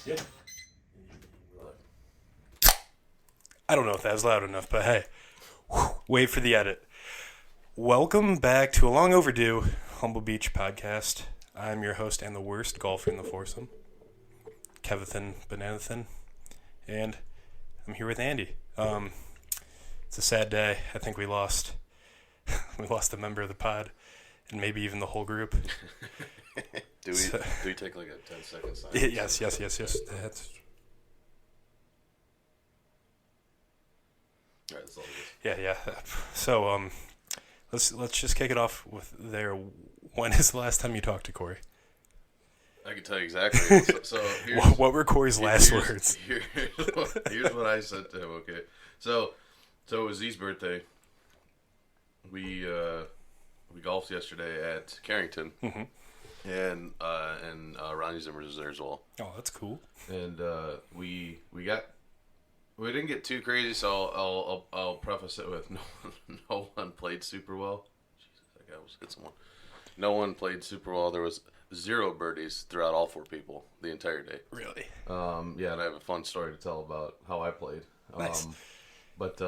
Yeah. I don't know if that was loud enough, but hey, wait for the edit. Welcome back to a long overdue Humble Beach podcast. I'm your host and the worst golfer in the foursome, Kevithan Bananathan, and I'm here with Andy. It's a sad day. I think we lost a member of the pod, and maybe even the whole group. Do we take like a 10-second silence? Yes. That's... All right, that's all it is. Yeah. So, let's just kick it off with there. When is the last time you talked to Corey? I can tell you exactly. So what were Corey's last words? Here's what I said to him. Okay, so it was Z's birthday. We golfed yesterday at Carrington, and Ronnie Zimmer's was there as well. Oh, that's cool. And we didn't get too crazy, so I'll preface it with no one played super well. Jesus, that guy was hit someone. No one played super well. There was 0 birdies throughout all 4 people the entire day. Really? Yeah, and I have a fun story to tell about how I played. Nice. But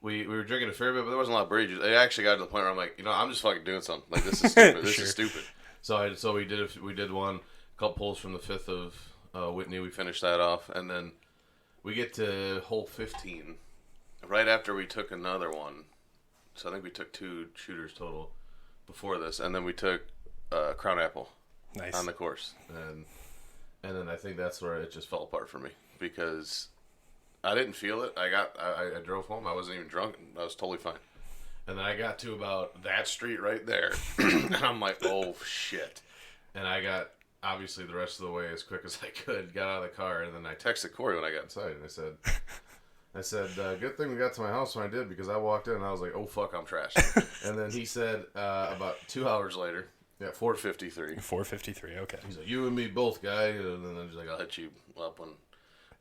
we were drinking a fair bit, but there wasn't a lot of birdies. It actually got to the point where I'm like, I'm just fucking doing something. Like, this is stupid. This Sure. is stupid. So we did one, a couple holes from the 5th of Whitney. We finished that off, and then we get to hole 15 right after we took another one. So I think we took 2 shooters total before this, and then we took Crown Apple on the course, and then I think that's where it just fell apart for me because I didn't feel it. I drove home. I wasn't even drunk. I was totally fine. And then I got to about that street right there, and I'm like, oh shit! And I got obviously the rest of the way as quick as I could. Got out of the car, and then I texted Corey when I got inside, and I said, good thing we got to my house when I did because I walked in and I was like, oh fuck, I'm trashed. And then he said about 2 hours later, at 4:53. 4:53. Okay. He's like, you and me both, guy. And then he's like, I'll hit you up when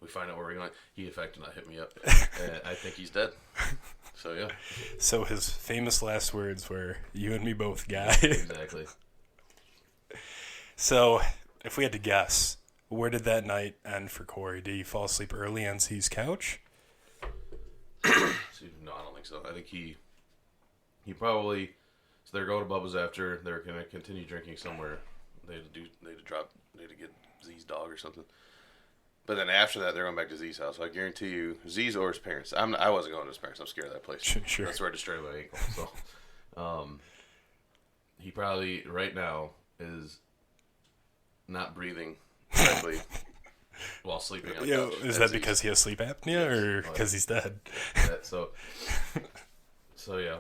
we find out where we're going. He, in fact, did not hit me up. And I think he's dead. So, yeah. So his famous last words were, you and me both, guy. Exactly. So, if we had to guess, where did that night end for Corey? Did he fall asleep early on Z's couch? No, I don't think so. I think he probably... So they're going to Bubba's after. They're going to continue drinking somewhere. They had to get Z's dog or something. But then after that, they're going back to Z's house. So I guarantee you, Z's or his parents. I wasn't going to his parents. I'm scared of that place. Sure. That's where I destroyed my ankle. So, he probably right now is not breathing correctly while sleeping on the couch. Is that because he has sleep apnea or because he's dead? So yeah,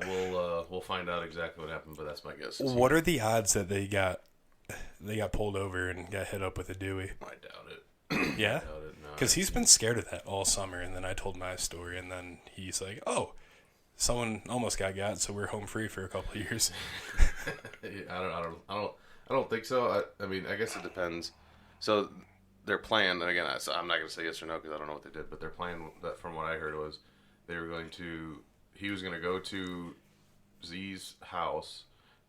we'll find out exactly what happened, but that's my guess. What are the odds that they got pulled over and got hit up with a Dewey? I doubt it. Yeah? I doubt it. No, because he's been scared of that all summer, and then I told my story, and then he's like, oh, someone almost got, so we're home free for a couple of years. I don't think so. I mean, I guess it depends. So their plan, and again, I'm not going to say yes or no because I don't know what they did, but their plan, from what I heard, was he was going to go to Z's house,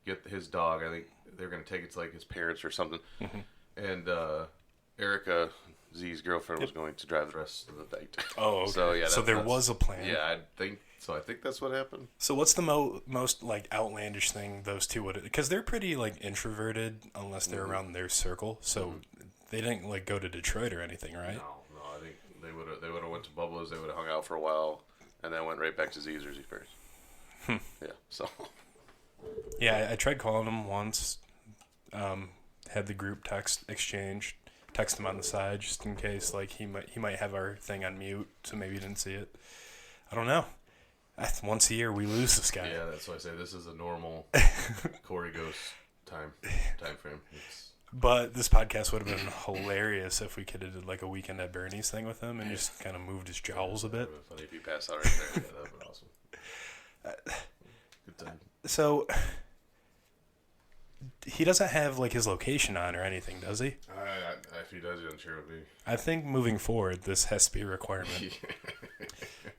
get his dog. I think they were going to take it to like his parents or something. Mm-hmm. And Erica, Z's girlfriend, was going to drive the rest of the night. Oh, okay. So yeah, there was a plan. Yeah, I think so. I think that's what happened. So what's the most like outlandish thing those two would? Because they're pretty like introverted unless they're around their circle. So they didn't like go to Detroit or anything, right? No. I think they would have went to Bubba's. They would have hung out for a while, and then went right back to Z's or Z's parents. Yeah. So. Yeah, I tried calling him once. Had the group text exchange. Text him on the side just in case, like he might have our thing on mute, so maybe he didn't see it. I don't know. Once a year we lose this guy. Yeah, that's why I say this is a normal Corey Ghost time frame. But this podcast would have been hilarious if we could have did like a weekend at Bernie's thing with him and just kind of moved his jowls a bit. Funny if he passed out right there. Yeah, that would have been awesome. Good time. So he doesn't have like his location on or anything, does he? If he does, I'm sure it'll be. I think moving forward, this has to be a requirement.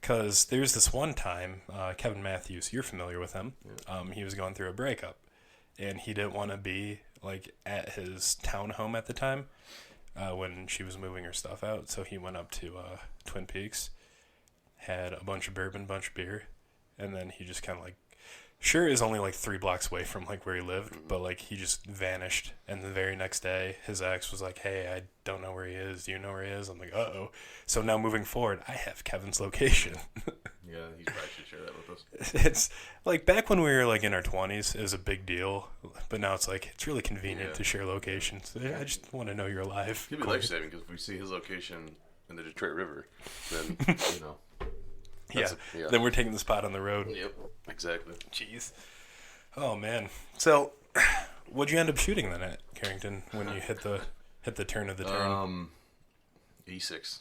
Because there's this one time, Kevin Matthews, you're familiar with him. Yeah. He was going through a breakup, and he didn't want to be like at his townhome at the time. when she was moving her stuff out. So he went up to Twin Peaks, had a bunch of bourbon, bunch of beer, and then he just kind of like, sure is only like 3 blocks away from like where he lived, but like he just vanished. And the very next day, his ex was like, "Hey, I don't know where he is. Do you know where he is?" I'm like, "Uh-oh." So now moving forward, I have Kevin's location. Yeah, he probably should share that with us. It's like back when we were like in our 20s, it was a big deal, but now it's like it's really convenient to share locations. I just want to know you're alive. He'd be life-saving because if we see his location in the Detroit River, then, you know. Yeah. Then we're taking the spot on the road. Yep, exactly. Jeez. Oh, man. So, what'd you end up shooting then at Carrington when you hit the turn of the turn? E6.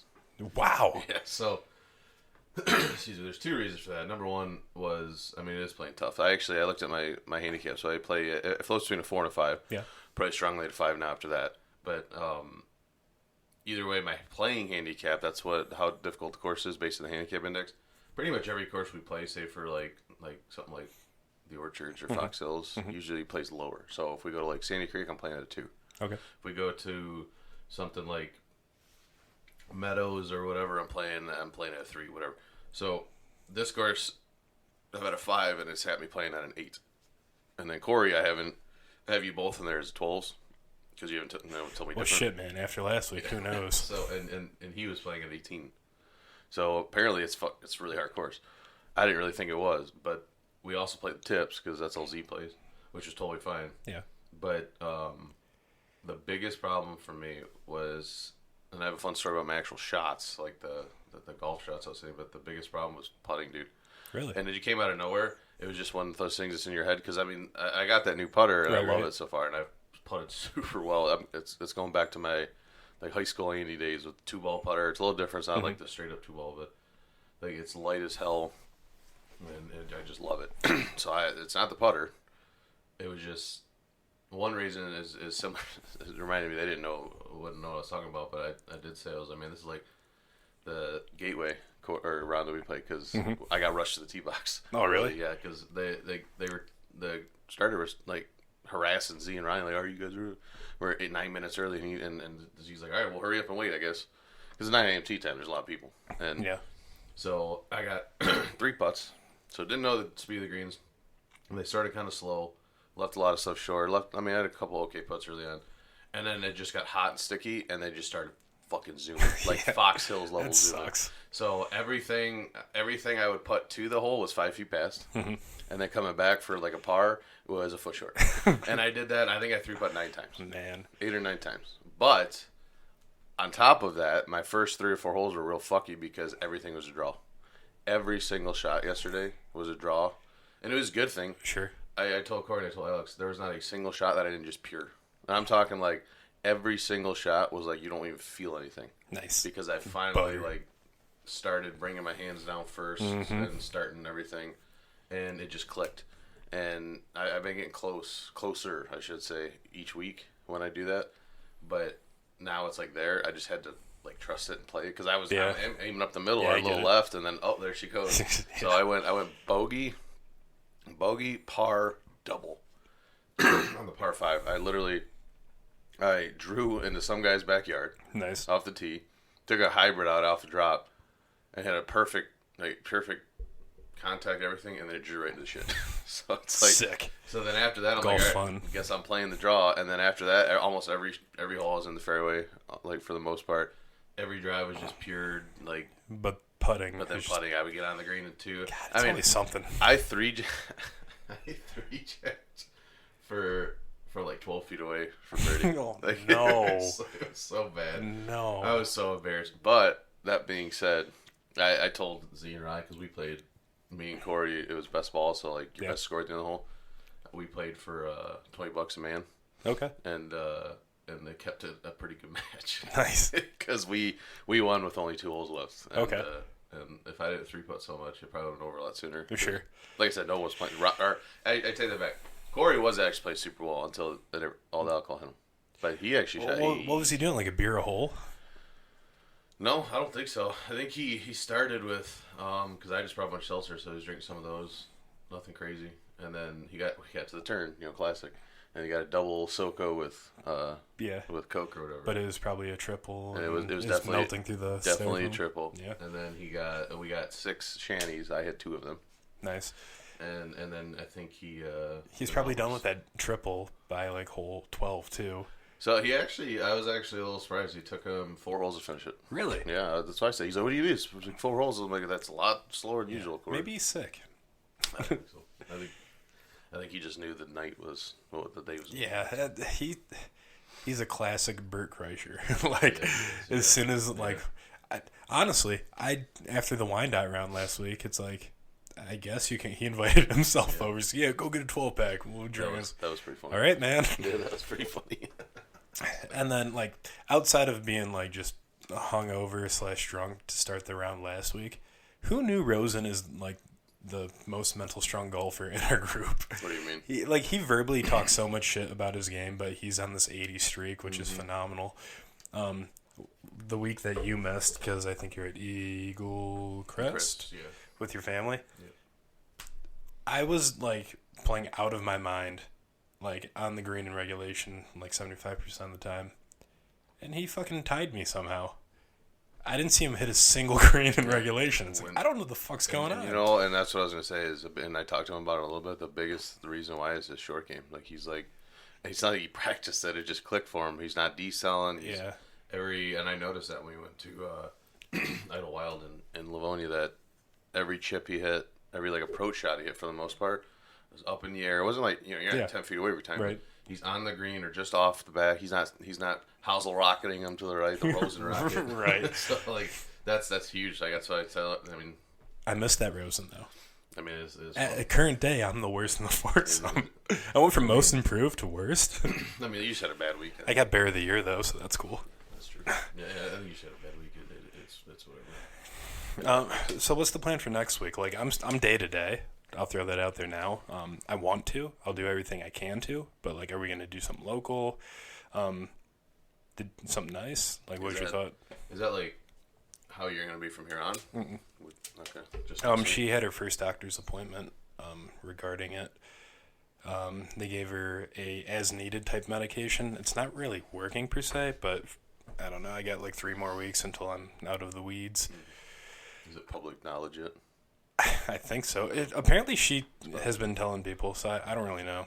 Wow. Yeah, so, excuse me, there's 2 reasons for that. Number one was, I mean, it is playing tough. I looked at my handicap, so I play, it floats between a 4 and a 5. Yeah. Probably strongly at a 5 now after that. But, either way, my playing handicap, that's how difficult the course is based on the handicap index. Pretty much every course we play, say for like something like the Orchards or Fox Hills, usually plays lower. So if we go to like Sandy Creek, I'm playing at a 2. Okay. If we go to something like Meadows or whatever, I'm playing at a 3, whatever. So this course, I'm at a 5, and it's had me playing at an 8. And then Corey, I have you both in there as 12s because you haven't told me different. Well, shit, man. After last week, who knows? So and he was playing at 18. So apparently it's a really hard course. I didn't really think it was, but we also played the tips because that's all Z plays, which is totally fine. Yeah. But the biggest problem for me was, and I have a fun story about my actual shots, like the golf shots I was saying, but the biggest problem was putting, dude. Really? And it came out of nowhere. It was just one of those things that's in your head because, I mean, I got that new putter, and I love it so far, and I've putted super well. It's going back to my high school Andy days with 2-ball putter. It's a little different. It's not like the straight up 2-ball, but like it's light as hell, and I just love it. So it's not the putter. It was just one reason is similar. It reminded me they wouldn't know what I was talking about, but I did say this is like the Gateway or round that we played because I got rushed to the tee box. Oh really? Yeah, because they were the starter was like harassing Z and Ryan like, "Are you guys we're 9 minutes early?" And he's like, "All right, well, hurry up and wait, I guess," because it's 9 a.m. tee time. There's a lot of people, and yeah. So I got 3 putts, so didn't know the speed of the greens. And they started kind of slow, left a lot of stuff short. I mean, I had a couple okay putts early on, and then it just got hot and sticky, and they just started fucking zooming like Fox Hills level That zooming. sucks. So everything I would putt to the hole was 5 feet past, and then coming back for like a par was a foot short. And I did that. I think I 3-putt 9 times. Man, 8 or 9 times. But on top of that, my first 3 or 4 holes were real fucky because everything was a draw. Every single shot yesterday was a draw, and it was a good thing. sure. I told Corey and I told Alex there was not a single shot that I didn't just pure. And I'm talking like every single shot was like you don't even feel anything. Nice. Because I finally like started bringing my hands down first and starting everything, and it just clicked. And I've been getting closer, I should say, each week when I do that. But now it's like there. I just had to like trust it and play it because I was aiming up the middle or a little left, and then there she goes. So I went bogey, par, double on the par 5. I drew into some guy's backyard. Nice. Off the tee, took a hybrid out off the drop, and had a perfect contact, everything, and then it drew right into the shit. So it's like sick. So then after that, I'm Golf like, fun. I guess I'm playing the draw, and then after that, almost every hole is in the fairway, like for the most part. Every drive was just pure like. But putting. But then putting, I would get on the green at 2. God, it's always something. I 3 checked for like 12 feet away from 30. Oh, like, no. It was so bad. No. I was so embarrassed. But that being said, I told Z and Ryan because we played. Me and Corey, it was best ball, so like your best score at the end of the hole. We played for $20 a man. Okay. And they kept it a pretty good match. Nice. Because we won with only 2 holes left. And, okay. And if I didn't 3-putt so much, it probably would have been over a lot sooner. For sure. Like I said, no one was playing. I take that back. Corey was actually playing super well until all the alcohol hit him. But he actually shot. What was he doing? Like a beer a hole? No, I don't think so. I think he started with because I just brought a bunch of seltzer, so he was drinking some of those, nothing crazy, and then we got to the turn, classic. and he got a double SoCo with with Coke or whatever. But it was probably a triple. And it was definitely melting through the definitely styrofoam. a triple. Yeah. And then we got 6 shanties. I had 2 of them. Nice. And then I think he's probably done with that triple by like hole 12 too. So I was actually a little surprised. He took him 4 holes to finish it. Really? Yeah, that's why I said. He's like, "What do you do?" It's like 4 holes. I'm like, that's a lot slower than usual. Maybe he's sick. I think so. I think he just knew the night was what the day was. Yeah, he's a classic Bert Kreischer. Like as soon as honestly, after the Wyandotte round last week, it's like. I guess he invited himself over. So yeah, go get a 12-pack. We'll drink. That was pretty funny. All right, man. Yeah, that was pretty funny. And then, like, outside of being, like, just hungover / drunk to start the round last week, who knew Rosen is, like, the most mental strong golfer in our group? What do you mean? He verbally talks so much shit about his game, but he's on this 80 streak, which is phenomenal. The week that you missed, because I think you're at Eagle Crest with your family, I was, like, playing out of my mind, like, on the green in regulation, like, 75% of the time. And he fucking tied me somehow. I didn't see him hit a single green in regulation. It's like, I don't know what the fuck's going on. You know, and that's what I was going to say, and I talked to him about it a little bit, the reason why is his short game. Like, it's not like he practiced it, it just clicked for him. He's not decelling. And I noticed that when we went to Idlewild in Livonia, that every chip he hit, every like approach shot he hit for the most part was up in the air. It wasn't like you're 10 feet away every time. Right. He's on the green or just off the back. He's not Housel rocketing him to the right, the Rosen rocket. Right. So like that's huge. Like that's what I tell. I mean, I missed that Rosen though. I mean, it's at current day, I'm the worst in the foursome. I went from most improved to worst. I mean, you just had a bad week. I got Bear of the Year though, so that's cool. That's true. Yeah, I think you just had a bad week. It's whatever. So what's the plan for next week? Like I'm day to day. I'll throw that out there now. I want to. I'll do everything I can to. But like, are we gonna do something local? Did something nice? Like, what's your thought? Is that like how you're gonna be from here on? Mm-mm. Okay. Just she had her first doctor's appointment regarding it. They gave her a as needed type medication. It's not really working per se, but I don't know. I got like 3 more weeks until I'm out of the weeds. Is it public knowledge yet? I think so. Apparently, she has been telling people, so I don't really know.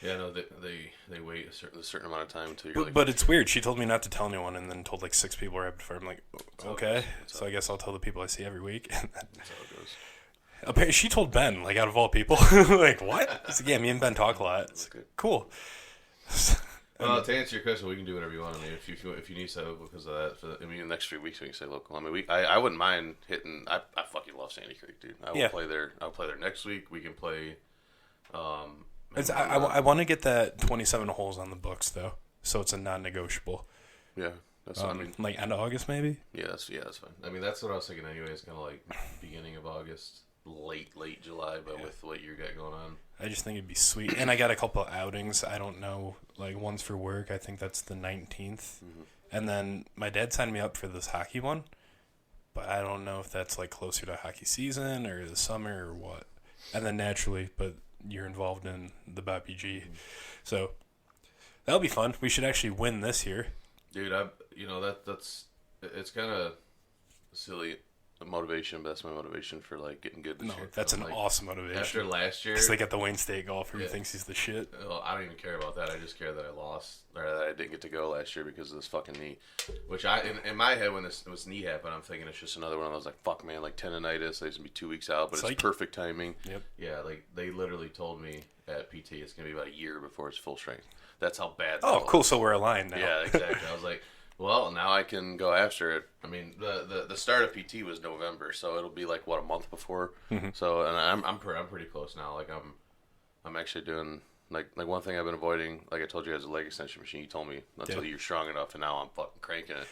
Yeah, no, they wait a certain amount of time until you're but it's weird. She told me not to tell anyone, and then told like 6 people right before. I'm like, okay. So I guess I'll tell the people I see every week. That's how it goes. Apparently, she told Ben, like, out of all people. Like, what? It's like, yeah, me and Ben talk a lot. It's okay. Cool. Well, to answer your question, we can do whatever you want. I mean, if you need so because of that, the next 3 weeks we can say local. I mean, I wouldn't mind hitting. I fucking love Sandy Creek, dude. I will play there. I'll play there next week. We can play. I want to get that 27 holes on the books though, so it's a non-negotiable. Yeah, that's what I mean. Like end of August maybe. Yeah, that's fine. I mean, that's what I was thinking anyway. It's kind of like beginning of August, late July, but with what you got going on. I just think it'd be sweet. And I got a couple of outings. I don't know, like one's for work. I think that's the 19th. Mm-hmm. And then my dad signed me up for this hockey one, but I don't know if that's like closer to hockey season or the summer or what. And then naturally, but you're involved in the BPG. Mm-hmm. So that'll be fun. We should actually win this year. Dude, that's it's kind of silly motivation, but that's my motivation for like getting good this year. That's an awesome motivation. After last year, because they got the Wayne State golfer who thinks he's the shit. Well, I don't even care about that. I just care that I lost or that I didn't get to go last year because of this fucking knee. Which in my head when this knee happened, I'm thinking it's just another one. I was like, fuck man, like tendonitis. It's gonna be 2 weeks out, but it's perfect timing. Yep. Yeah, like they literally told me at PT it's gonna be about a year before it's full strength. That's how bad. Oh, cool. So we're aligned now. Yeah, exactly. I was like, well, now I can go after it. I mean, the start of PT was November, so it'll be like what, a month before. Mm-hmm. So, and I'm pretty close now. Like I'm actually doing like one thing I've been avoiding. Like I told you guys, a leg extension machine. You told me until you're strong enough, and now I'm fucking cranking it,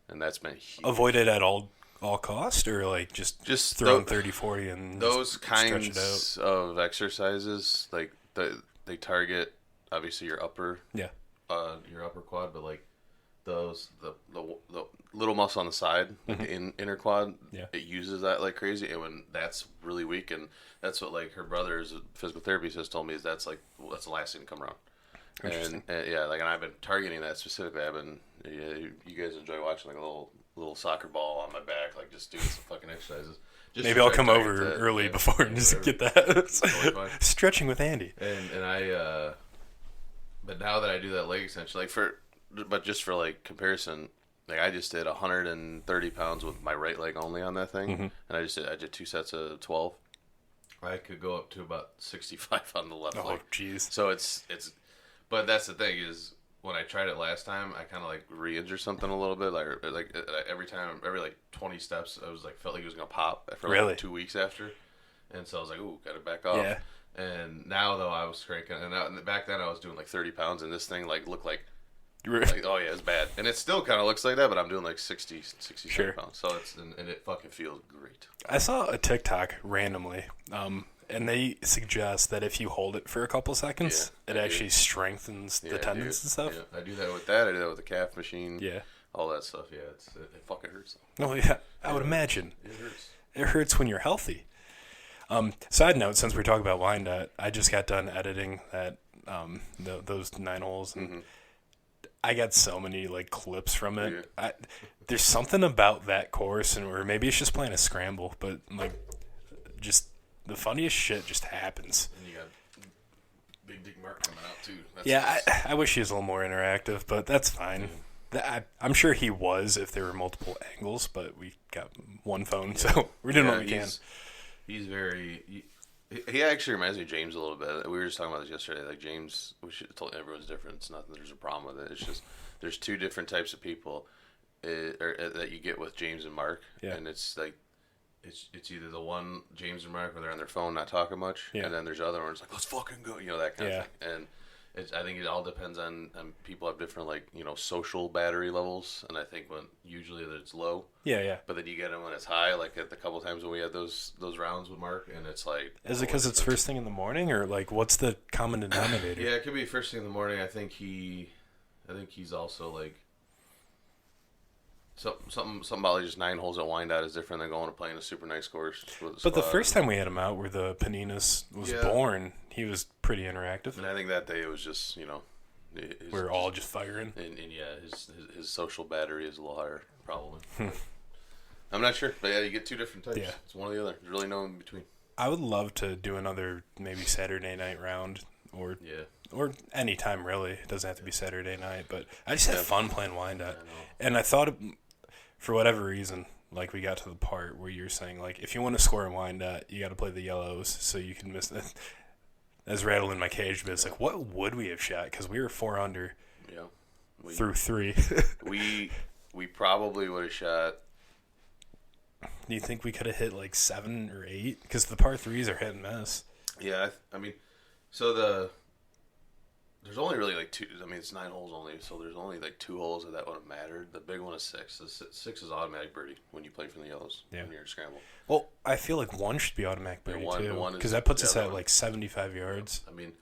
and that's been huge. Avoid it at all cost, or like just throw in 30-40 and those kinds of exercises. Like they target obviously your upper your upper quad, but like those the little muscle on the side, like the inner quad, Yeah. it uses that like crazy, and when that's really weak, and that's what like her brother's physical therapist has told me is that's the last thing to come around. And yeah, like, and I've been targeting that specifically. You guys enjoy watching like a little soccer ball on my back, like just doing some fucking exercises. Just Maybe I'll come over early before and just get that. Stretching with Andy. And I, but now that I do that leg extension, but just for like comparison, like I just did 130 pounds with my right leg only on that thing, and I did 2 sets of 12. I could go up to about 65 on the left leg. Oh, jeez. So it's, but that's the thing is when I tried it last time, I kind of like re-injured something a little bit. Like every time, every like 20 steps, I was like felt like it was gonna pop for like 2 weeks after, and so I was like, ooh, gotta back off. Yeah. And now though I was cranking, and back then I was doing like 30 pounds, and this thing like looked like oh yeah, it's bad, and it still kind of looks like that, but I'm doing like 60 pounds, so it's and it fucking feels great. I saw a TikTok randomly, and they suggest that if you hold it for a couple seconds, it actually strengthens the tendons and stuff. Yeah, I do that with that. I do that with the calf machine. Yeah, all that stuff. Yeah, it fucking hurts. Oh yeah, I would imagine. It hurts. It hurts when you're healthy. Side note, since we're talking about Wyandotte, I just got done editing that those 9 holes, and I got so many like clips from it. Yeah. There's something about that course, or maybe it's just playing a scramble, but like just the funniest shit just happens. And you got Big Dick Mark coming out too. I wish he was a little more interactive, but that's fine. I'm sure he was if there were multiple angles, but we got one phone, so we're doing what we can. He's very. He actually reminds me of James a little bit. We were just talking about this yesterday. Like James, we should have told everyone's different. It's not that there's a problem with it. It's just there's 2 different types of people that you get with James and Mark, and it's like it's either the one James and Mark where they're on their phone not talking much, and then there's other ones like let's fucking go, that kind of thing. And I think it all depends on people have different like social battery levels, and I think when usually that it's low. Yeah. But then you get it when it's high, like at the couple times when we had those rounds with Mark, and it's like. Is it because it's first thing in the morning, or like what's the common denominator? Yeah, it could be first thing in the morning. I think he's also like. Something about just 9 holes at Wyandotte is different than going to play in a super nice course. But the first time we had him out, where the Paninas was born, he was pretty interactive. And I think that day it was just we're all just firing. And his social battery is a little higher, probably. I'm not sure, but yeah, you get 2 different types. Yeah. It's one or the other. There's really no in between. I would love to do another maybe Saturday night round, or any time really. It doesn't have to be Saturday night, but I just had fun playing Wyandotte, and I thought. For whatever reason, like we got to the part where you're saying, like, if you want to score in Wyandotte, you got to play the yellows so you can miss it. That's rattling my cage, but it's like, what would we have shot? Because we were 4 under through 3. we probably would have shot. Do you think we could have hit like 7 or 8? Because the par 3s are hit and miss. Yeah, I mean, so there's only really like 2. I mean, it's 9 holes only, so there's only like 2 holes that would have mattered. The big one is 6. The 6 is automatic birdie when you play from the yellows. When you're scramble. Well, I feel like 1 should be automatic birdie too, because that puts us at like 75 yards. I mean,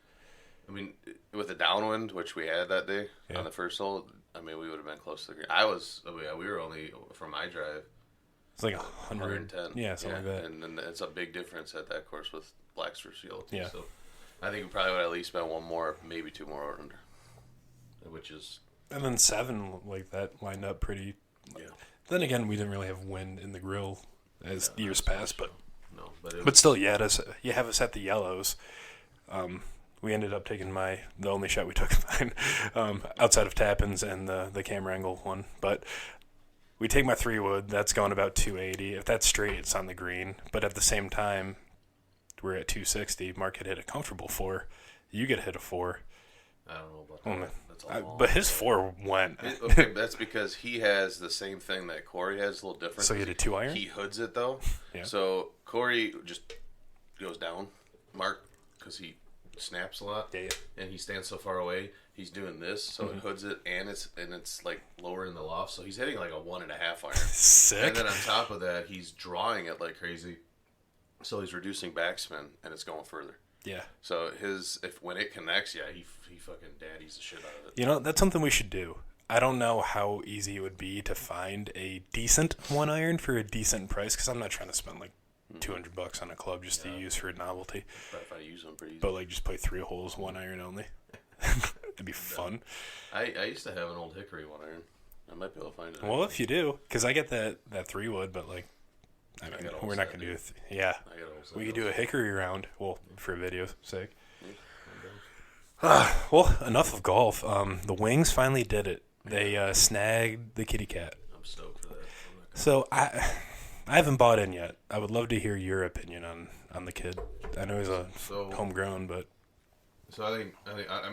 with the downwind, which we had that day on the first hole, I mean, we would have been close to the green. We were only from my drive. It's like 110. Yeah, something like that. And then it's a big difference at that course with blacks versus yellow. Yeah. So I think we probably would at least been 1 more, maybe 2 more under, which is. And then 7 like that lined up pretty. Yeah. Then again, we didn't really have wind in the grill as years passed, but still, you have us at the yellows. We ended up taking the only shot we took of mine, outside of Tappins and the camera angle one, but. We take my 3-wood, that's going about 280. If that's straight, it's on the green. But at the same time, we're at 260. Mark had hit a comfortable 4. You get hit a 4. I don't know about that. That's all but his 4 went. Okay, that's because he has the same thing that Corey has, a little different. So he had a 2-iron? He hoods it, though. Yeah. So Corey just goes down. Mark, because he snaps a lot. Yeah. And he stands so far away. He's doing this, so it hoods it, and it's like lower in the loft, so he's hitting like a 1.5 iron. Sick. And then on top of that, he's drawing it like crazy, so he's reducing backspin, and it's going further. Yeah. So when it connects, he fucking daddies the shit out of it. That's something we should do. I don't know how easy it would be to find a decent 1-iron for a decent price, because I'm not trying to spend like $200 on a club just to use for a novelty. If I use them pretty easy. But like just play 3 holes, 1-iron only. It'd be fun. I used to have an old hickory 1-iron. I might be able to find it. Well, if you do, because I get that 3-wood, but like, I mean, we're not gonna do it. Yeah, we could do a hickory round. Well, for video's sake. Well, enough of golf. The Wings finally did it. They snagged the kitty cat. I'm stoked for that. So I haven't bought in yet. I would love to hear your opinion on the kid. I know he's homegrown, but so I mean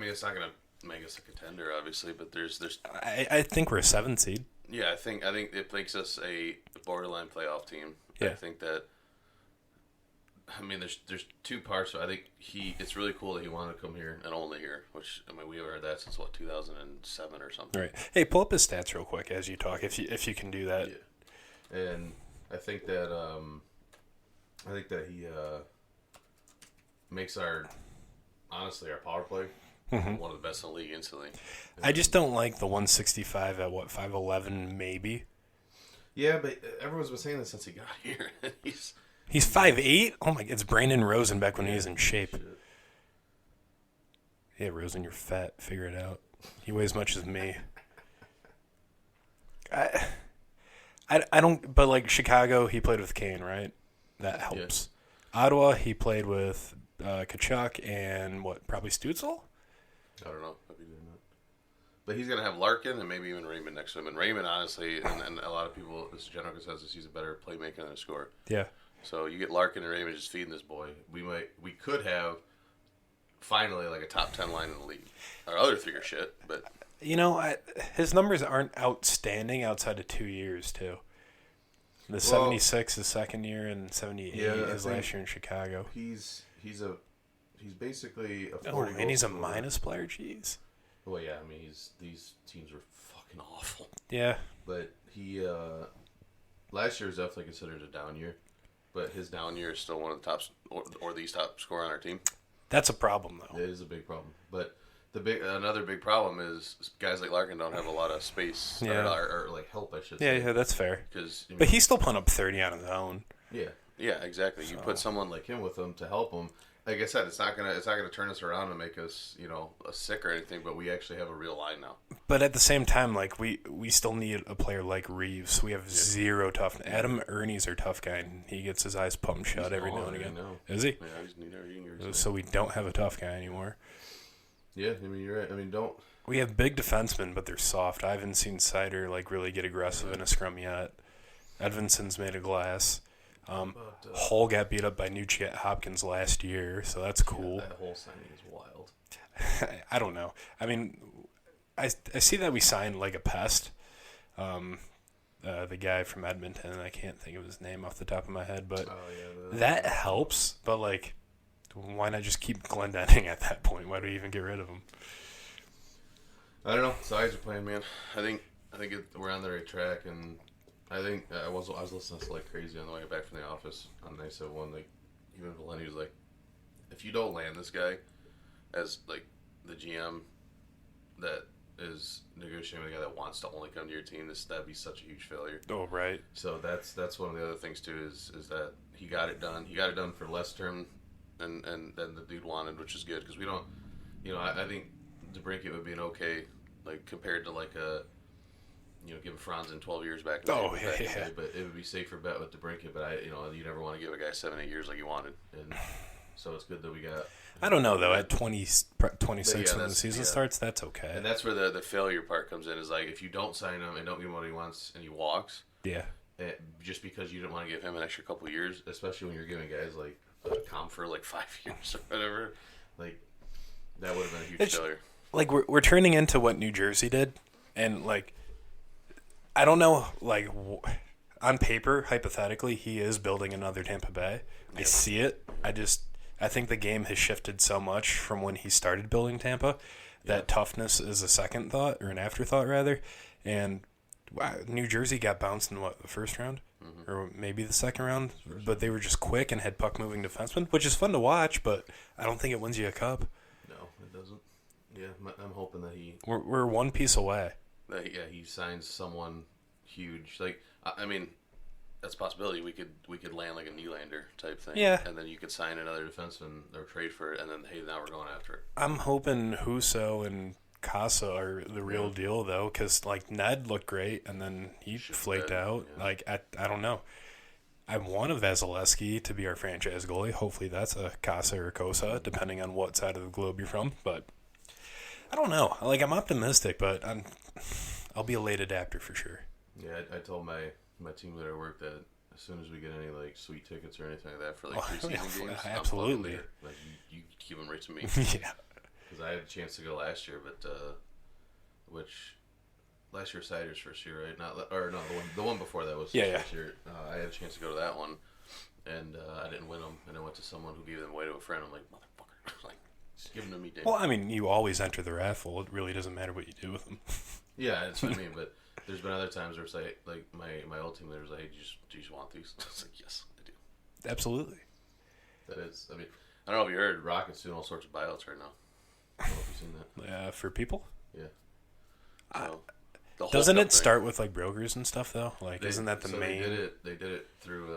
it's not gonna make us a contender, obviously, but there's. I think we're a 7 seed. Yeah, I think it makes us a borderline playoff team. Yeah. I think that. I mean, there's 2 parts. So I think it's really cool that he wanted to come here and only here. Which I mean, we haven't heard that since 2007 or something. Right. Hey, pull up his stats real quick as you talk, if you can do that. Yeah. And I think that he makes our power play one of the best in the league instantly. I just don't like the 165 at 5'11" maybe. Yeah, but everyone's been saying this since he got here. He's 5'8"? Oh my! It's Brandon Rosen back when he was in shape. Shit. Yeah, Rosen, you're fat. Figure it out. He weighs as much as me. I don't. But like Chicago, he played with Kane, right? That helps. Yeah. Ottawa, he played with Kachuk and probably Stutzel. I don't know. I'll be doing that. But he's gonna have Larkin and maybe even Raymond next to him. And Raymond, honestly, and a lot of people, this general consensus, he's a better playmaker than a scorer. Yeah. So you get Larkin and Raymond just feeding this boy. We could have finally like a top 10 line in the league. Our other 3 are shit, but his numbers aren't outstanding outside of 2 years too. The 76 his second year and 78 his last year in Chicago. He's basically a 40 and he's a minus player. Jeez. Well, yeah, I mean these teams are fucking awful. Yeah. But he last year was definitely considered a down year. But his down year is still one of the tops, or the top scorer on our team. That's a problem, though. It is a big problem. But another big problem is guys like Larkin don't have a lot of space or like help, I should say. Yeah, that's fair. But he's still putting up 30 on his own. Yeah, exactly. So. You put someone like him with him to help him. Like I said, it's not gonna turn us around and make us sick or anything. But we actually have a real line now. But at the same time, like we still need a player like Reeves. We have zero toughness. Adam Ernie's our tough guy, and he gets his eyes pumped shut every now and again. Is he? Yeah, so we don't have a tough guy anymore. Yeah, I mean you're right. I mean we have big defensemen, but they're soft. I haven't seen Sider like really get aggressive in a scrum yet. Edvinson's made of glass. Hull got beat up by Nugent Hopkins last year, so that's cool. Yeah, that whole signing is wild. I don't know. I mean, I see that we signed like a pest. The guy from Edmonton, I can't think of his name off the top of my head, but that helps. But like, why not just keep Glendening at that point? Why do we even get rid of him? I don't know. Sides are playing, man. I think we're on the right track, and I think I was listening to like crazy on the way back from the office on the night one. Like even Valenti was like, if you don't land this guy as like the GM that is negotiating with a guy that wants to only come to your team, that'd be such a huge failure. Oh right. So that's one of the other things too is that he got it done. He got it done for less term than the dude wanted, which is good because we don't. I think DeBrincat would be an okay like compared to like a. Give Franzen 12 years back. But it would be safer bet with DeBrincat. But you never want to give a guy 7-8 years like you wanted, and so it's good that we got. I don't know though. At 26 when the season starts, that's okay. And that's where the failure part comes in. Is like if you don't sign him and don't give him what he wants, and he walks. Yeah. Just because you didn't want to give him an extra couple of years, especially when you're giving guys like Comfer like 5 years or whatever, like that would have been a huge failure. Like we're turning into what New Jersey did, and like. I don't know, like, on paper, hypothetically, he is building another Tampa Bay. I see it. I think the game has shifted so much from when he started building Tampa that toughness is a second thought, or an afterthought, rather. And New Jersey got bounced in, the first round? Mm-hmm. Or maybe the second round? But they were just quick and had puck-moving defensemen, which is fun to watch, but I don't think it wins you a cup. No, it doesn't. Yeah, I'm hoping that he... We're one piece away. He signs someone huge. Like, I mean, that's a possibility. We could land like a Nylander type thing. Yeah. And then you could sign another defenseman or trade for it, and then, hey, now we're going after it. I'm hoping Husso and Casa are the real deal, though, because, like, Ned looked great, and then he flaked out. Yeah. Like, I don't know. I want a Vasilevsky to be our franchise goalie. Hopefully that's a Casa or Cosa, depending on what side of the globe you're from. But I don't know. Like, I'm optimistic, but I'll be a late adapter for sure. Yeah, I told my team leader I work that as soon as we get any, like, sweet tickets or anything like that for, like, preseason games, absolutely. Like, you give them right to me. Yeah. Because I had a chance to go last year, but last year Sider's first year, right? The one before that was first year. I had a chance to go to that one, and I didn't win them, and I went to someone who gave them away to a friend. I'm like, motherfucker, like, just give them to me, Dave. Well, I mean, you always enter the raffle. It really doesn't matter what you do with them. Yeah, that's what I mean. But there's been other times where it's like my old team leader was like, hey, do you just want these? I was like, yes, I do. Absolutely. That is, I mean, I don't know if you heard, Rocket's doing all sorts of buyouts right now. I don't know if you've seen that. For people? Yeah. So, doesn't it start with, like, brokers and stuff, though? Like, isn't that the main? They did it through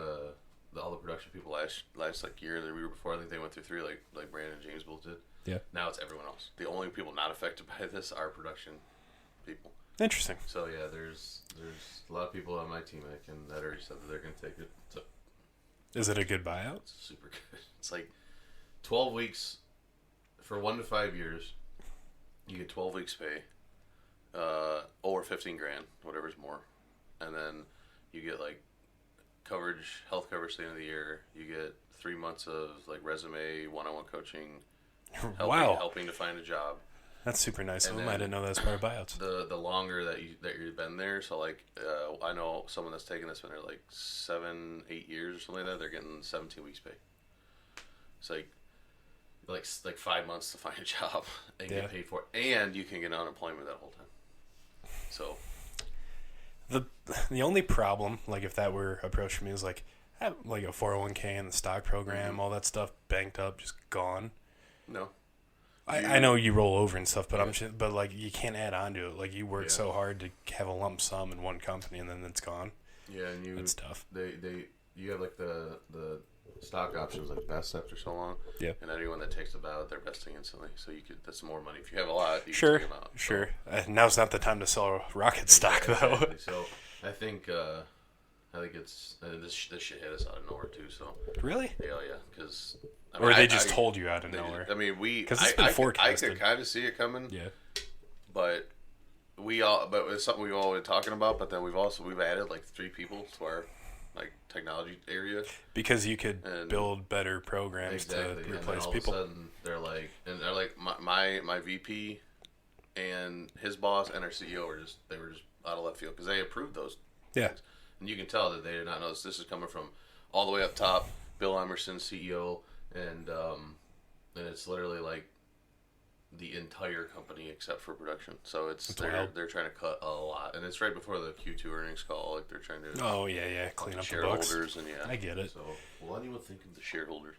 all the production people last like year, the year before. I think they went through 3, like Brandon and James both did. Yeah. Now it's everyone else. The only people not affected by this are production people. Interesting. So yeah, there's a lot of people on my team that already said that they're going to take it. So, is it a good buyout? It's super good. It's like 12 weeks for 1 to 5 years. You get 12 weeks pay, over $15,000, whatever's more, and then you get like health coverage at the end of the year. You get 3 months of like resume, one-on-one coaching, helping to find a job. That's super nice of them. I didn't know that's part of buyouts. The longer that you've been there, so like I know someone that's taken this when they're like 7-8 years or something like that. They're getting 17 weeks pay. It's like 5 months to find a job and get paid for it, and you can get unemployment that whole time. So the only problem, like if that were approached for me, is like I have like a 401k and the stock program, all that stuff banked up, just gone. No. I know you roll over and stuff, but but like you can't add on to it. Like you work so hard to have a lump sum in one company and then it's gone. Yeah, and it's tough. You have like the stock options like vest after so long. Yeah. And anyone that takes them out, they're vesting instantly. So that's more money. If you have a lot, you can take them out. Sure. Now's not the time to sell Rocket stock though. Exactly. So I think it's this shit hit us out of nowhere too. So really? Yeah, because. Or they just told you out of nowhere. I mean, because it's been forecasted. I could kind of see it coming. Yeah. But it's something we've all been talking about. But then we've added like 3 people to our like technology area because you could build better programs to replace people. Of a sudden, they're like my VP and his boss and our CEO were just out of left field because they approved those. Yeah. Things. And you can tell that they did not know this is coming from all the way up top. Bill Emerson, CEO. And it's literally like the entire company except for production. So they're trying to cut a lot, and it's right before the Q2 earnings call. Like they're trying to clean up the shareholders books. And I get it. So what do you think of the shareholders?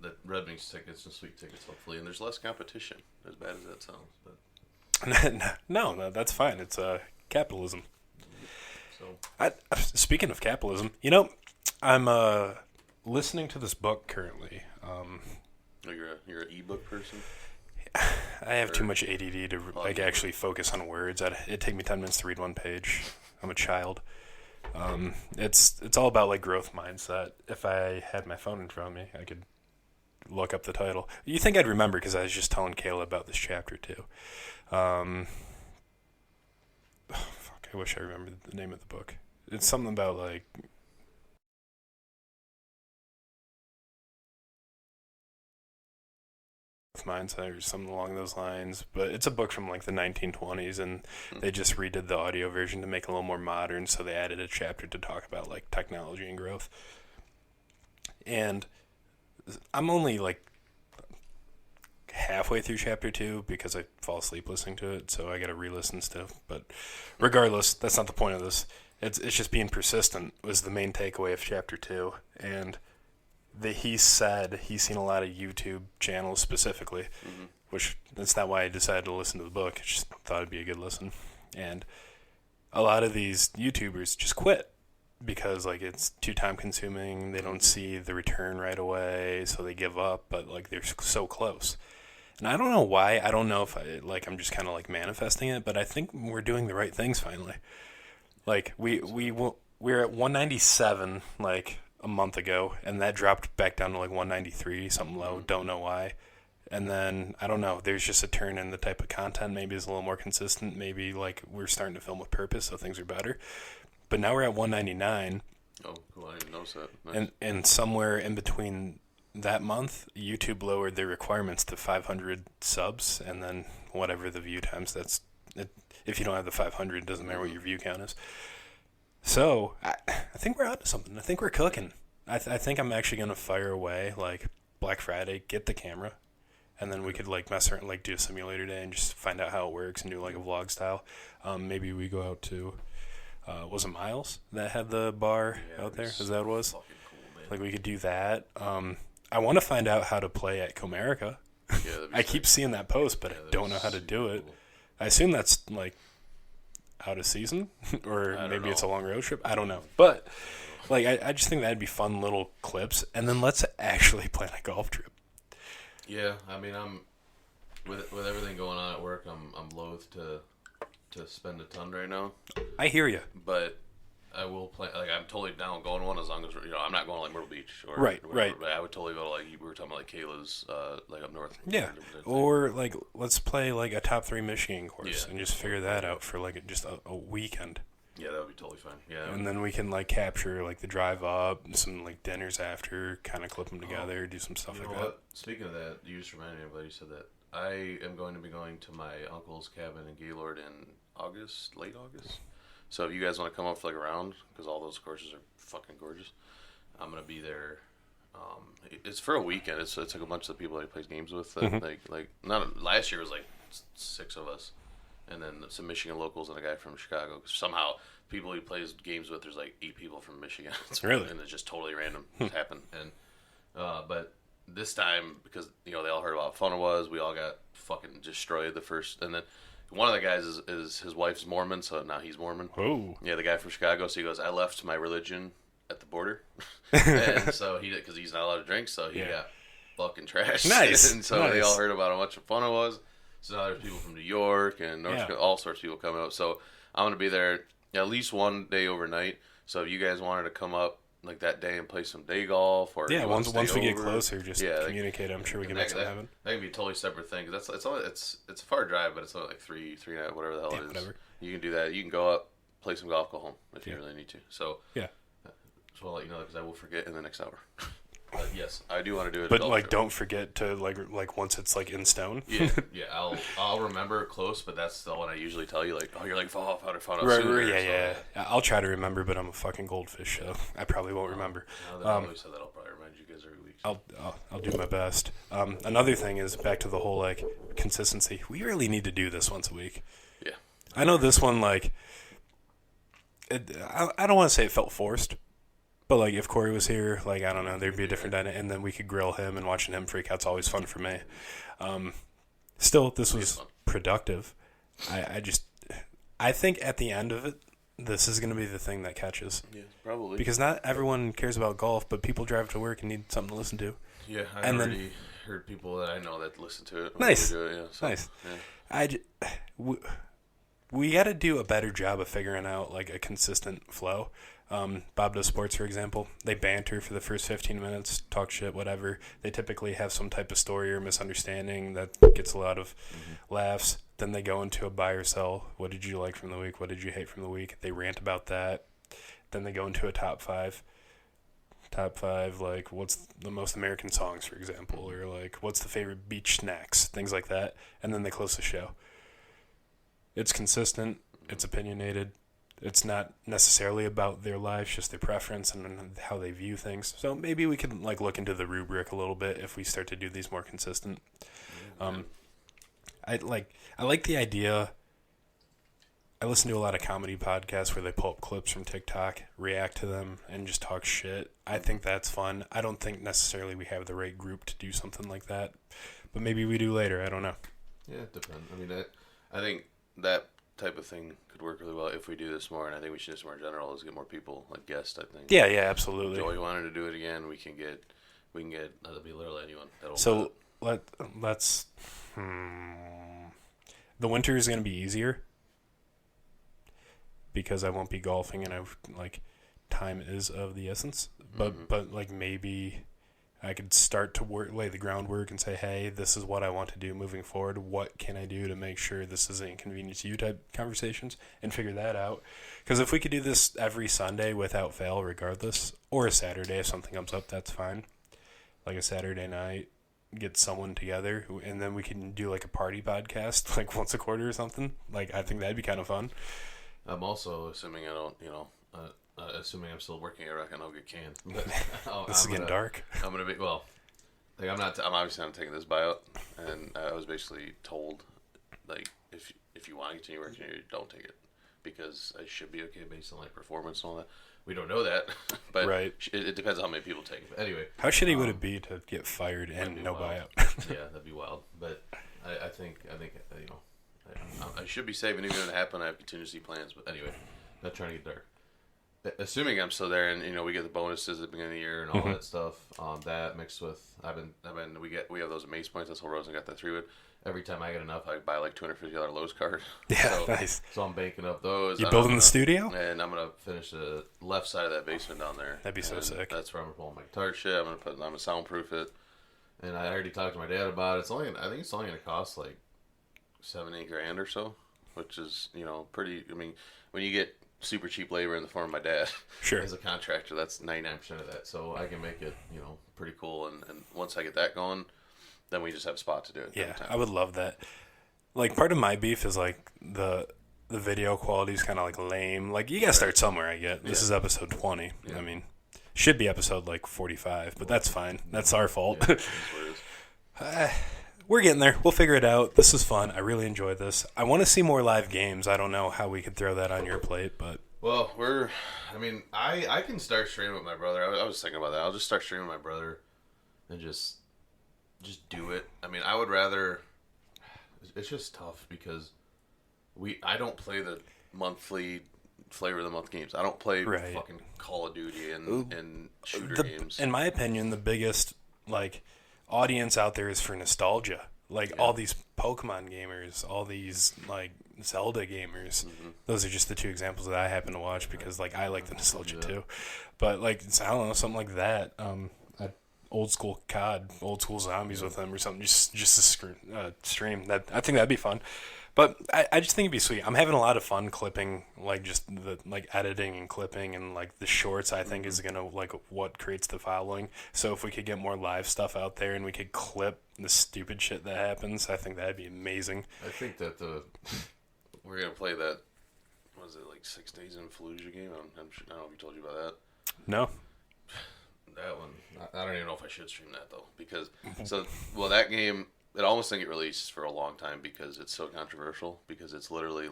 The Red Wings tickets and sweet tickets, hopefully, and there's less competition. As bad as that sounds, but no, that's fine. It's capitalism. So, speaking of capitalism, I'm listening to this book currently. You're an ebook person. I have too much ADD to actually focus on words. It'd take me 10 minutes to read one page. I'm a child. It's all about like growth mindset. If I had my phone in front of me, I could look up the title. You think I'd remember because I was just telling Kayla about this chapter too. I wish I remembered the name of the book. It's something about like mindset or something along those lines. But it's a book from like the 1920s, and they just redid the audio version to make it a little more modern. So they added a chapter to talk about like technology and growth. And I'm only like halfway through chapter 2 because I fall asleep listening to it, so I gotta re-listen stuff. But regardless, that's not the point of this. It's just being persistent was the main takeaway of chapter 2, and that he said he's seen a lot of YouTube channels specifically, which that's not why I decided to listen to the book. I just thought it'd be a good listen. And a lot of these YouTubers just quit because like it's too time consuming. They don't see the return right away, so they give up. But like they're so close, and I don't know why. I don't know if I'm just kind of like manifesting it, but I think we're doing the right things finally. Like we're at 197 like a month ago, and that dropped back down to like 193, something low. Don't know why. And then, I don't know, there's just a turn in the type of content. Maybe it's a little more consistent. Maybe, like, we're starting to film with purpose, so things are better. But now we're at 199. Oh, cool. I didn't notice that. Nice. And somewhere in between that month, YouTube lowered their requirements to 500 subs. And then whatever the view times, if you don't have the 500, it doesn't matter what your view count is. So, I think we're onto something. I think we're cooking. I think I'm actually going to fire away, like, Black Friday, get the camera. And then we could like mess around, like do a simulator day and just find out how it works and do like a vlog style. Maybe we go out to, was it Miles that had the bar out there? Is that what it was? Fucking cool, man. Like we could do that. I want to find out how to play at Comerica. Yeah, I keep seeing that post, but I don't know how to do it. Cool. I assume that's like out of season or maybe it's a long road trip. I don't know. But like I just think that'd be fun little clips. And then let's actually plan a golf trip. Yeah, I mean, I'm with everything going on at work. I'm loath to spend a ton right now. I hear you, but I will play. Like, I'm totally down going one as long as I'm not going to like Myrtle Beach or right. But I would totally go to like we were talking about like Kayla's like up north. Yeah, or like let's play like a top 3 Michigan course and just figure that out for like just a weekend. Yeah, that would be totally fine. Yeah, and then we can like capture like the drive up, some like dinners after, kind of clip them together, do some stuff like that. Speaking of that, you just reminded me of what you said that I am going to be going to my uncle's cabin in Gaylord in August, late August. So if you guys want to come up for like a round, because all those courses are fucking gorgeous, I'm gonna be there. It's for a weekend. It's like a bunch of the people I play games with. Like not last year was like 6 of us. And then some Michigan locals and a guy from Chicago. Somehow, people he plays games with, there's like 8 people from Michigan. Really? And it's just totally random. It happened. And but this time, because they all heard about how fun it was, we all got fucking destroyed the first. And then one of the guys is his wife's Mormon, so now he's Mormon. Oh. Yeah, the guy from Chicago. So he goes, I left my religion at the border. And so he did, because he's not allowed to drink, so he got fucking trashed. Nice. And so they all heard about how much fun it was. So now there's people from New York and North Dakota, all sorts of people coming up. So I'm going to be there at least one day overnight. So if you guys wanted to come up like that day and play some day golf, or once we get closer, just communicate. I'm sure we can make something happen. That can be a totally separate thing. Cause it's a far drive, but it's only like three whatever the hell it is. Whatever. You can do that. You can go up, play some golf, go home if you really need to. So so I'll let you know because I will forget in the next hour. But yes, I do want to do it. But like, don't forget to like once it's like in stone. Yeah. I'll remember it close, but that's the one I usually tell you. Like, oh, you're like fall off Right. Yeah. I'll try to remember, but I'm a fucking goldfish, so I probably won't remember. Now that I always said that, I'll probably remind you guys every week. I'll do my best. Another thing is back to the whole like consistency. We really need to do this once a week. Yeah. I know this one like. I don't want to say it felt forced. But, like, if Corey was here, like, I don't know, there'd be a different dynamic, and then we could grill him, and watching him freak out's always fun for me. Still, this was productive. I think at the end of it, this is going to be the thing that catches. Yeah, probably. Because not everyone cares about golf, but people drive to work and need something to listen to. Yeah, I've already heard people that I know that listen to it. Nice. Do it, yeah, so, nice. Yeah. We got to do a better job of figuring out, like, a consistent flow. Bob Does Sports, for example, they banter for the first 15 minutes, talk shit, whatever. They typically have some type of story or misunderstanding that gets a lot of laughs. Then they go into a buy or sell. What did you like from the week? What did you hate from the week? They rant about that. Then they go into a top five. Top 5, like, what's the most American songs, for example, or, like, what's the favorite beach snacks, things like that. And then they close the show. It's consistent. It's opinionated. It's not necessarily about their lives, just their preference and how they view things. So maybe we can like look into the rubric a little bit if we start to do these more consistent. I like the idea I listen to a lot of comedy podcasts where they pull up clips from TikTok, react to them, and just talk shit. I think that's fun. I don't think necessarily we have the right group to do something like that, but maybe we do later. I don't know. Yeah, it depends. I mean, I think that type of thing could work really well if we do this more, and I think we should do this more in general, is get more people, like guests, I think. Yeah, absolutely. Joey wanted to do it again. We can get, that'll be literally anyone. So let's, the winter is going to be easier because I won't be golfing and time is of the essence. But like maybe I could start to lay the groundwork and say, hey, this is what I want to do moving forward. What can I do to make sure this isn't inconvenient to you type conversations and figure that out? Because if we could do this every Sunday without fail, regardless, or a Saturday if something comes up, that's fine. Like a Saturday night, get someone together, and then we can do like a party podcast like once a quarter or something. Like I think that'd be kind of fun. I'm also assuming I don't, assuming I'm still working, I reckon I'll get canned. But this is getting dark. I'm gonna be I'm obviously not taking this buyout, and I was basically told, like, if you want to continue working here, don't take it, because I should be okay based on like performance and all that. We don't know that, but right. It depends on how many people take it. But anyway, how shitty would it be to get fired and no buyout? Yeah, that'd be wild. But I think I should be safe, and even if it happened, I have contingency plans. But anyway, not trying to get dark. Assuming I'm still there, and we get the bonuses at the beginning of the year and all that stuff. That mixed with we have those Mace points. That's whole Rosen got that 3-wood. Every time I get enough, I buy like $250 Lowe's card. Yeah, nice. So I'm banking up those. You building the studio? And I'm gonna finish the left side of that basement down there. That'd be so sick. That's where I'm gonna pull my guitar shit. I'm gonna soundproof it. And I already talked to my dad about it. I think it's only gonna cost like $7-8 grand or so, which is pretty. I mean, when you get super cheap labor in the form of my dad, sure, as a contractor, that's 99% of that. So I can make it pretty cool. And once I get that going, then we just have a spot to do it. Yeah, I would love that. Like, part of my beef is, like, the video quality is kind of, like, lame. Like, you got to start somewhere, I get. This is episode 20. Yeah. I mean, should be episode, like, 45, but that's fine. That's our fault. Yeah, that's what it is. We're getting there. We'll figure it out. This is fun. I really enjoyed this. I want to see more live games. I don't know how we could throw that on your plate, but... Well, I can start streaming with my brother. I was thinking about that. I'll just start streaming with my brother and just do it. I mean, I would rather. It's just tough because I don't play the monthly flavor of the month games. I don't play fucking Call of Duty and shooter games. In my opinion, the biggest audience out there is for nostalgia. All these Pokemon gamers, all these Zelda gamers. Mm-hmm. Those are just the two examples that I happen to watch because I like the nostalgia too. But I don't know, something like that. Old school COD, old school zombies with them or something, just a stream. That I think that'd be fun. But I just think it'd be sweet. I'm having a lot of fun clipping, just the editing and clipping and the shorts. I think is gonna what creates the following. So if we could get more live stuff out there and we could clip the stupid shit that happens, I think that'd be amazing. I think that we're gonna play that. What is it, 6 Days in Fallujah game? I don't know if he told you about that. No. That one, I don't even know if I should stream that though, because that game, it almost didn't get released for a long time because it's so controversial, because it's literally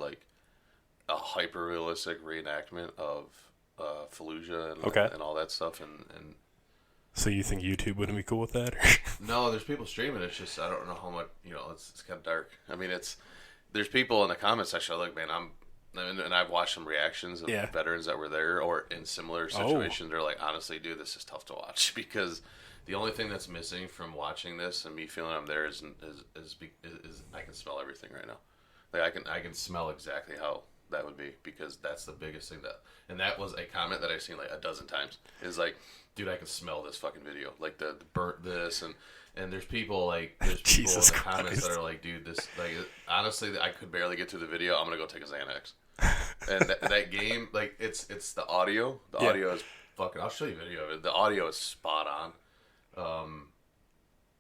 a hyper realistic reenactment of Fallujah and all that stuff, and so you think YouTube wouldn't be cool with that? No, there's people streaming. It's just I don't know how much it's kind of dark. I mean, there's people in the comment section like, man, and I've watched some reactions of veterans that were there or in similar situations. They're like, honestly, dude, this is tough to watch because the only thing that's missing from watching this and me feeling I'm there is I can smell everything right now. I can smell exactly how that would be, because that's the biggest thing and that was a comment that I've seen a dozen times. Is dude, I can smell this fucking video, the burnt this and there's people in the comments that are like, dude, this honestly, I could barely get through the video. I'm gonna go take a Xanax. And that game, it's the audio. The audio is fucking. I'll show you a video of it. The audio is spot on.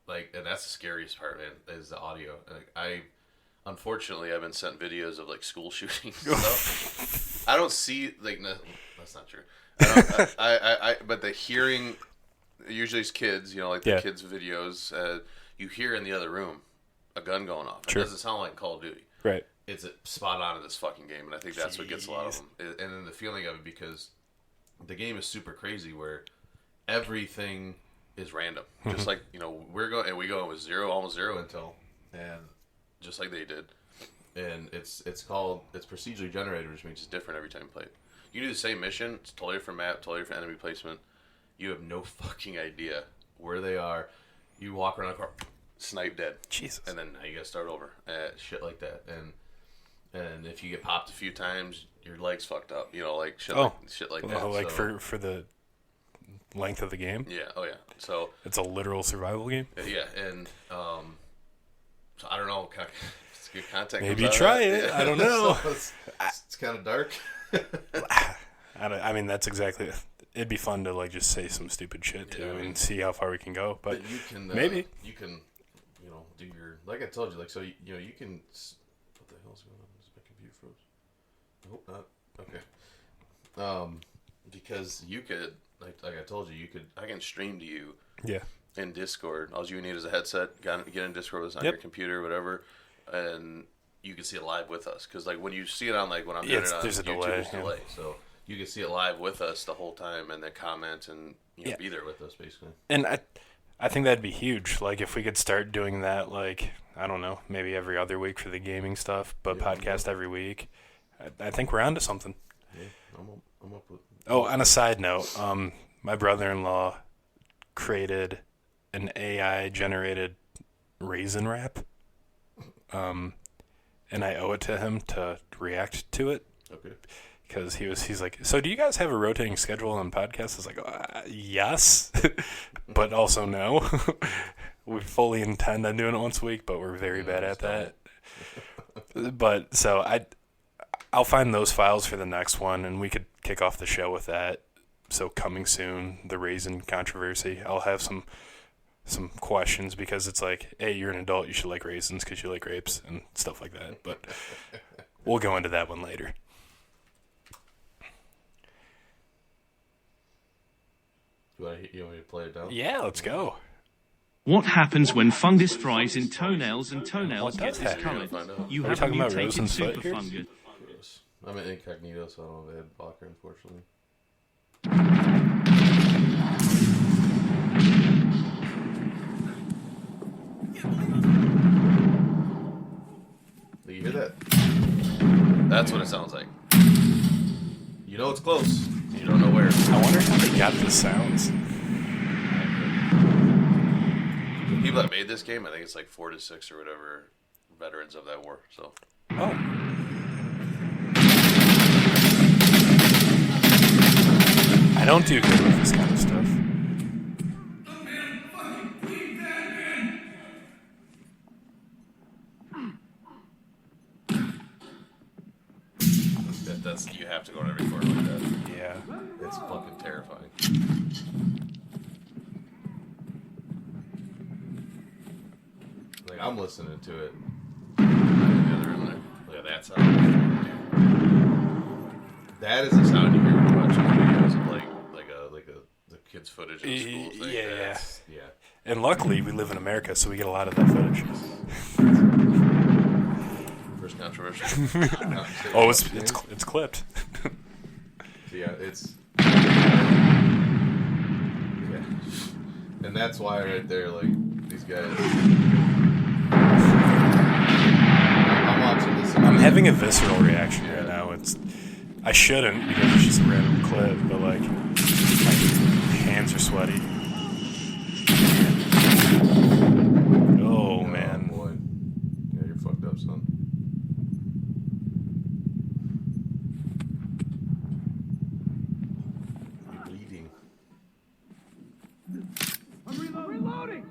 And that's the scariest part, man, is the audio. Unfortunately, I've been sent videos of school shootings and stuff. I don't see no, that's not true. But the hearing, usually it's kids, the kids' videos. You hear in the other room a gun going off. It doesn't sound like Call of Duty. Right. it's spot on in this fucking game, and I think that's what gets a lot of them. And then the feeling of it, because the game is super crazy, where everything is random. Just like, we go with almost zero intel, and just like they did. And it's procedurally generated, which means it's different every time you play it. You do the same mission, it's totally different map, totally different enemy placement. You have no fucking idea where they are. You walk around a car, snipe dead. Jesus. And then now you gotta start over. Shit like that. And if you get popped a few times, your leg's fucked up. Shit like that. Like for the length of the game? Yeah, oh yeah. So it's a literal survival game? Yeah, and so I don't know, it's good content. Maybe try it. I don't know. So it's kind of dark. I mean, that's exactly it. It'd be fun to like just say some stupid shit too, and see how far we can go. But you can maybe you can do your, like I told you, like, so you can. What the hell's going on? Is my computer froze? Nope, not okay. Because you could, like I told you, I can stream to you. Yeah. In Discord, all you need is a headset. Get in Discord with us on your computer, whatever, and you can see it live with us. Because like when you see it on, like when I'm doing it on there's YouTube, a delay. there's a delay. So you can see it live with us the whole time, and then comment and be there with us basically. And I think that'd be huge. Like if we could start doing that, like I don't know, maybe every other week for the gaming stuff, but podcast every week. I think we're onto something. Yeah, I'm up with. Oh, on a side note, my brother-in-law created an AI-generated raisin wrap, and I owe it to him to react to it. Okay. Because he's like, so do you guys have a rotating schedule on podcasts? I was like, yes, but also no. We fully intend on doing it once a week, but we're very bad at that. But so I'll find those files for the next one, and we could kick off the show with that. So coming soon, the raisin controversy. I'll have some questions, because it's like, hey, you're an adult, you should like raisins because you like grapes and stuff like that. But we'll go into that one later. You want me to play it down? Yeah, let's go. What happens when fungus thrives in toenails and toenails get discolored? You have a mutated super fungus. I'm an incognito, so I don't have a head blocker, unfortunately. Do you hear that? That's what it sounds like. You know it's close. You don't know where. I wonder how they got the sounds. The people that made this game, I think it's like 4 to 6 or whatever veterans of that war. So. Oh. I don't do good with this kind of stuff. You have to go to every corner like that. Yeah. It's fucking terrifying. Like, I'm listening to it. Look at that sound. That is the sound you hear when you watch videos of the kids' footage in the school thing. Yeah. Yeah. And luckily, we live in America, so we get a lot of that footage. First controversial. Oh, it's clipped. Yeah, it's. Yeah. And that's why right there, like, these guys. I'm watching this. I'm having a visceral reaction right now. I shouldn't, because it's just a random clip, but like, my hands are sweaty. Oh, man. Boy. Yeah, you're fucked up, son. You're bleeding. I'm reloading.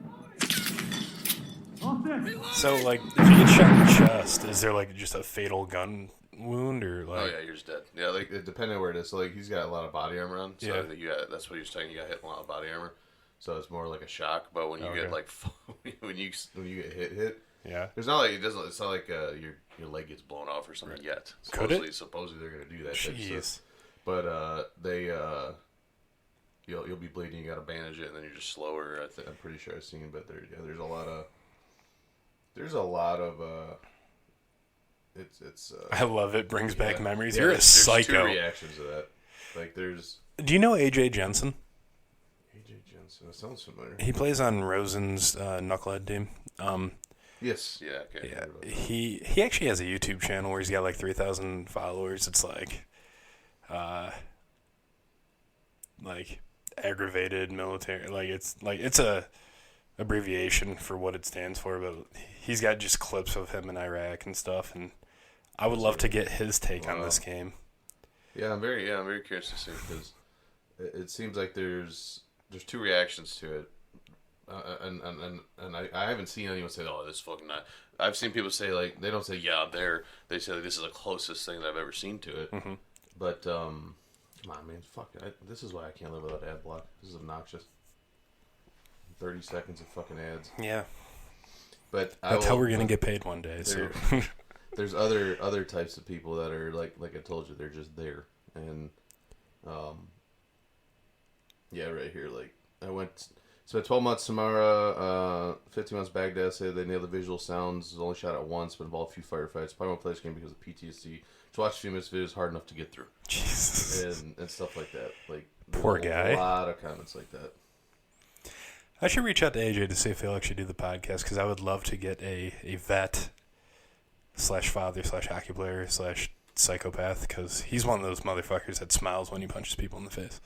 So, like, if you get shot in the chest, is there like just a fatal gun wound, or like? Oh yeah, you're just dead. Yeah, like depending on where it is. So like he's got a lot of body armor on. So Yeah. That's what he was saying. You got hit with a lot of body armor. So it's more like a shock. But when you get like when you get hit, Yeah. there's not like it doesn't. It's not like your leg gets blown off or something yet. Supposedly they're gonna do that. Jeez. But you'll be bleeding. You got to bandage it, and then you're just slower. I'm pretty sure I've seen. But there's a lot of it's. I love it. Brings back memories. Yeah, You're a psycho. There's 2 reactions to that. Like there's. Do you know AJ Jensen? AJ Jensen. That sounds familiar. He plays on Rosen's Knucklehead team. Yes. Yeah. Okay. Yeah. He actually has a YouTube channel where he's got like 3,000 followers. It's like aggravated military. It's a abbreviation for what it stands for, but he's got just clips of him in Iraq and stuff. And I would love to get his take on this game. Yeah, I'm very curious to see because it seems like there's 2 reactions to it, and I haven't seen anyone say, "Oh, this is fucking not." I've seen people say like they don't say, "Yeah, I'm there." They say like, this is the closest thing that I've ever seen to it. Mm-hmm. But come on, man, fuck it. This is why I can't live without ad block. This is obnoxious. 30 seconds of fucking ads. Yeah, but that's how we're gonna get paid one day. So. There's other types of people that are like I told you, they're just there, and right here, like I spent 12 months Samara, 15 months Baghdad. Said they nailed the visual sounds. Was only shot at once, but involved a few firefights. Probably won't play this game because of PTSD. To watch a few minutes video is hard enough to get through. Jesus. And stuff like that. Like poor guy. A lot of comments like that. I should reach out to AJ to see if he'll actually do the podcast because I would love to get a vet /father/hockey player /psychopath because he's one of those motherfuckers that smiles when he punches people in the face.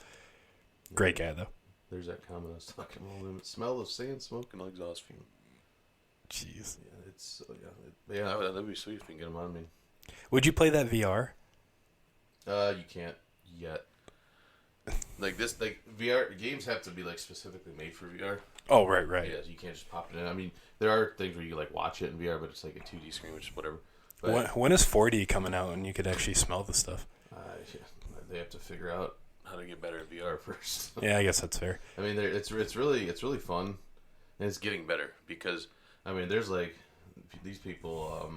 Great guy though. There's that comment I was talking about. Smell of sand, smoke, and exhaust fume. Jeez. Yeah, that'd be sweet if you can get him on me. Would you play that VR? You can't yet. Like VR games have to be like specifically made for VR. Oh, right. Yeah, you can't just pop it in. I mean, there are things where you like watch it in VR, but it's like a 2D screen, which is whatever. But, when is 4D coming out and you could actually smell the stuff? They have to figure out how to get better at VR first. Yeah, I guess that's fair. I mean, it's really fun, and it's getting better because I mean, there's like these people.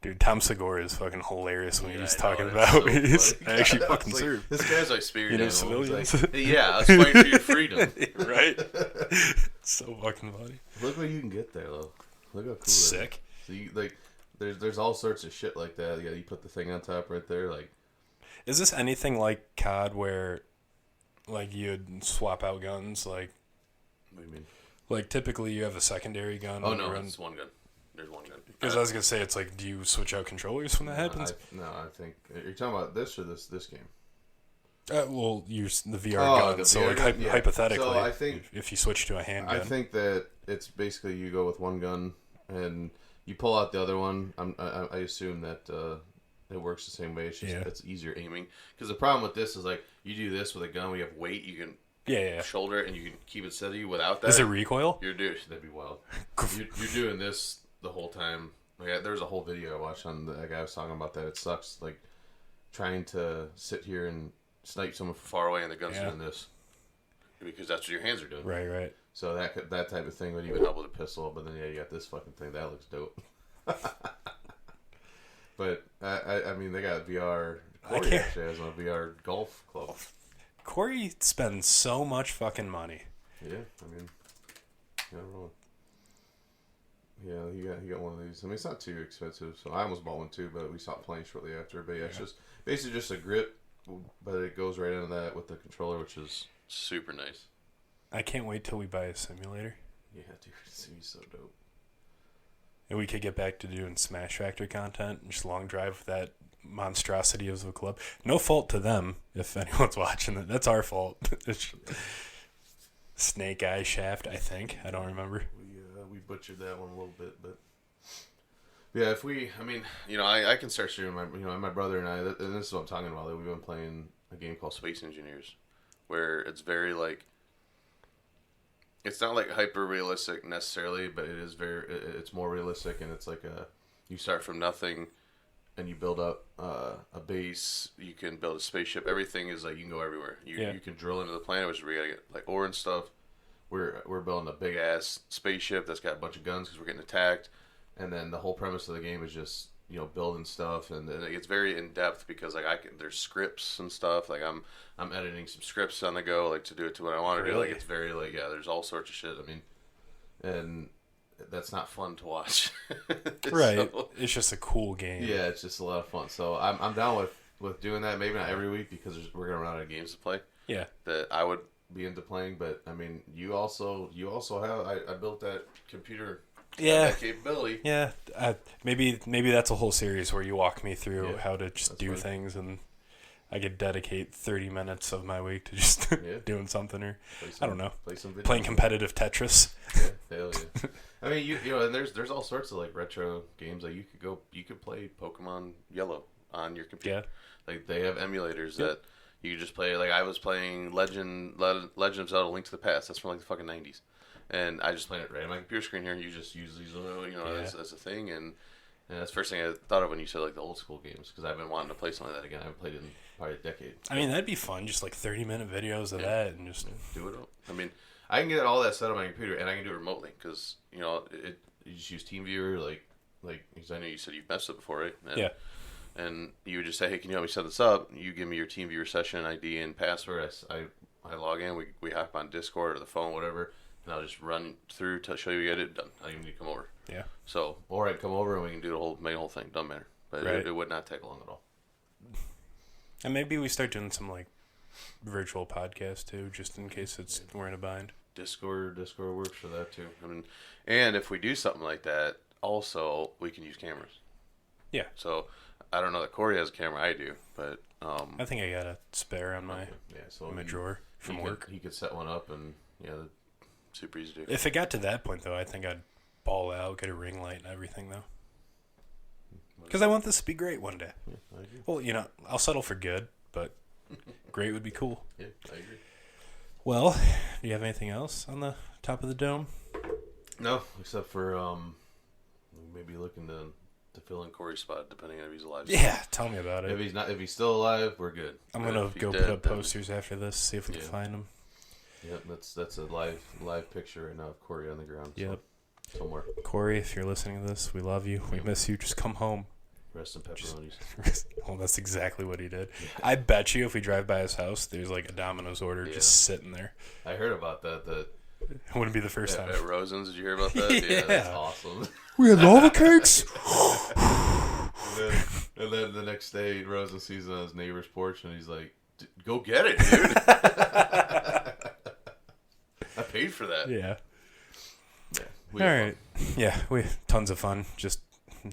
Dude, Tom Segura is fucking hilarious when he's talking about he's actually fucking served. This guy's like spirit civilians. Like, yeah, I was fighting for your freedom. Right? So fucking funny. Look what you can get there, though. Look how cool Sick. So you, like, there's all sorts of shit like that. Yeah, you put the thing on top right there. Like, is this anything like COD where, like, you'd swap out guns? Like, what do you mean? Like, typically you have a secondary gun. Oh, no, it's one gun. There's one gun. Because I was going to say, it's like, do you switch out controllers when that happens? I think... You're talking about this or this game? Well, the VR gun. The so, VR like, gun? hypothetically, so I think, if you switch to a handgun. I think that it's basically you go with one gun and you pull out the other one. I assume that it works the same way. It's just it's easier aiming. Because the problem with this is, like, you do this with a gun, we have weight, you can shoulder it and you can keep it steady. Without that... Is it recoil? That'd be wild. You're doing this the whole time. Like, there's a whole video I watched on the guy was talking about that. It sucks, like, trying to sit here and snipe someone from far away and the gun's doing this. Because that's what your hands are doing. Right. So that type of thing would even help with a pistol. But then, you got this fucking thing. That looks dope. But, I mean, they got VR. Corey actually has a VR golf club. Corey spends so much fucking money. Yeah, I mean, wrong. Yeah, he got one of these. I mean, it's not too expensive, so I almost bought one too, but we stopped playing shortly after. But it's just basically just a grip, but it goes right into that with the controller, which is super nice. I can't wait till we buy a simulator. Yeah, dude, it's gonna be so dope. And we could get back to doing Smash Factory content and just long drive with that monstrosity of a club. No fault to them if anyone's watching it. That's our fault. Snake Eye Shaft, I think. I don't remember. We butchered that one a little bit, but yeah, I can start shooting my brother and I, and this is what I'm talking about. Like, we've been playing a game called Space Engineers, where it's very like, it's not like hyper realistic necessarily, but it is it's more realistic, and it's like you start from nothing, and you build up a base. You can build a spaceship. Everything is like you can go everywhere. You can drill into the planet, which is where you gotta get like ore and stuff. We're building a big ass spaceship that's got a bunch of guns because we're getting attacked, and then the whole premise of the game is just building stuff, and it gets very in depth because like there's scripts and stuff. Like I'm editing some scripts on the go, like to do it to what I want to do. Like it's very like there's all sorts of shit. I mean, and that's not fun to watch. Right. So, it's just a cool game. yeah, it's just a lot of fun. So I'm down with doing that. Maybe not every week because we're gonna run out of games to play. Yeah. That I would be into playing, but I mean, you also have. I built that computer. Yeah. That capability. Yeah. Maybe that's a whole series where you walk me through how to just do fine. things, and I could dedicate 30 minutes of my week to just doing something, or I don't know, playing competitive Tetris. Yeah, hell yeah. I mean, you know, and there's all sorts of like retro games. Like you could play Pokemon Yellow on your computer. Yeah. Like they have emulators that you could just play. Like I was playing Legend of Zelda: Link to the Past. That's from like the fucking 90s, and I just played it right on my computer screen here. And you just use these, as a thing. And that's the first thing I thought of when you said like the old school games, because I've been wanting to play something like that again. I haven't played it in probably a decade. I mean, that'd be fun. Just like 30-minute videos of that, and just do it. I mean, I can get all that set on my computer, and I can do it remotely because you just use TeamViewer, like because I know you said you've messed it before, right? And, yeah. And you would just say, hey, can you help me set this up? You give me your TeamViewer session ID and password. I log in. We hop on Discord or the phone, whatever, and I'll just run through to show you get it done. I don't even need to come over. Yeah. So, or I'd come over and we can do make the whole thing. Doesn't matter. But it would not take long at all. And maybe we start doing some like virtual podcasts too, just in case we're in a bind. Discord works for that too. I mean, and if we do something like that, also we can use cameras. Yeah. So I don't know that Corey has a camera. I do, but I think I got a spare on my my drawer from work. He could set one up, and super easy to do. If it got to that point though, I think I'd ball out, get a ring light and everything though. Because I want this to be great one day. Yeah, I agree. Well, I'll settle for good, but great would be cool. Yeah, I agree. Well, do you have anything else on the top of the dome? No, except for maybe looking to fill in Corey's spot, depending on if he's alive. Yeah, tell me about it. If he's still alive, we're good. I'm gonna go put up posters after this, see if we can find him. Yep, that's a live picture right now of Corey on the ground. Yep. So, somewhere. Corey, if you're listening to this, we love you. We miss you. Just come home. Rest in pepperonis. Well, that's exactly what he did. I bet you if we drive by his house, there's like a Domino's order just sitting there. I heard about that. It wouldn't be the first time. At Rosen's, did you hear about that? Yeah. That's awesome. We had lava cakes. and then the next day, Rosen sees it on his neighbor's porch, and he's like, "Go get it, dude! I paid for that." Yeah. All right. Yeah, we tons of fun. Just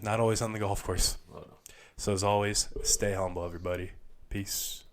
not always on the golf course. Oh, no. So as always, stay humble, everybody. Peace.